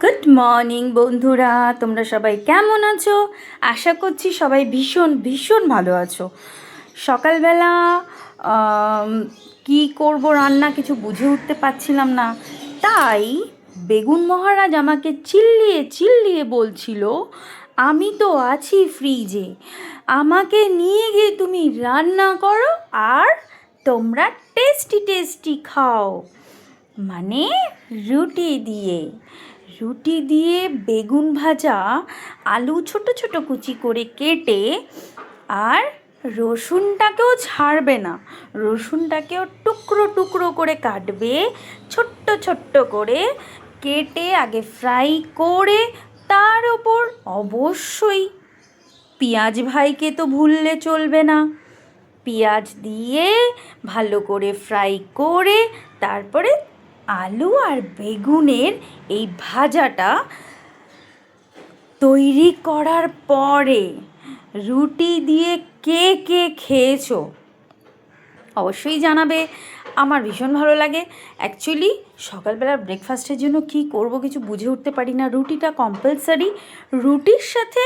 Good morning বন্ধুরা, তোমরা সবাই কেমন আছো? আশা করছি সবাই ভীষণ ভীষণ ভালো আছো। সকালবেলা কি করব রান্না কিছু বুঝে উঠতে পারছিলাম না, তাই বেগুন মহারাজ আমাকে চিল্লিয়ে চিল্লিয়ে বলছিল, আমি তো আছি ফ্রিজে, আমাকে নিয়ে গিয়ে তুমি রান্না করো আর তোমরা টেস্টি টেস্টি খাও। মানে রুটি দিয়ে বেগুন ভাজা, আলু ছোট ছোট কুচি করে কেটে, আর রসুনটাকেও ছাড়বে না, রসুনটাকেও টুকরো টুকরো করে কাটবে, ছোট্ট ছোট্ট করে কেটে আগে ফ্রাই করে তার ওপর অবশ্যই পেঁয়াজ ভাইকে তো ভুললে চলবে না। পেঁয়াজ দিয়ে ভালো করে ফ্রাই করে তারপরে আলু আর বেগুনের এই ভাজাটা তৈরি করার পরে রুটি দিয়ে কে কে খেয়েছো অবশ্যই জানাবে। আমার ভীষণ ভালো লাগে। অ্যাকচুয়ালি সকালবেলার ব্রেকফাস্টের জন্য কী করব কিছু বুঝে উঠতে পারি না। রুটিটা কম্পালসারি, রুটির সাথে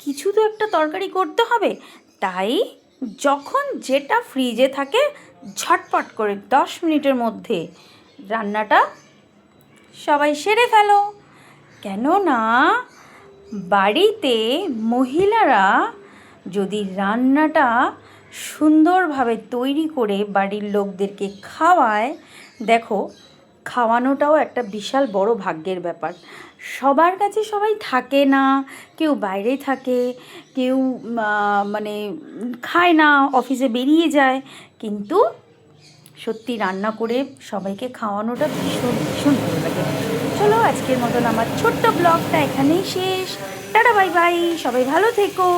কিছু তো একটা তরকারি করতে হবে, তাই যখন যেটা ফ্রিজে থাকে ঝটপট করে 10 মিনিটের মধ্যে রান্নাটা সবাই সেরে ফেলো। কেননা বাড়িতে মহিলারা যদি রান্নাটা সুন্দরভাবে তৈরি করে বাড়ির লোকদেরকে খাওয়ায়, দেখো খাওয়ানোটাও একটা বিশাল বড় ভাগ্যের ব্যাপার। সবার কাছে সবাই থাকে না, কেউ বাইরে থাকে, কেউ মানে খায় না, অফিসে বেরিয়ে যায়, কিন্তু সত্যি রান্না করে সবাইকে খাওয়ানোটা ভীষণ ভীষণ ভালো লাগে। চলো আজকের মতন আমার ছোট্ট ব্লগটা এখানেই শেষ। টাটা বাই বাই, সবাই ভালো থেকো।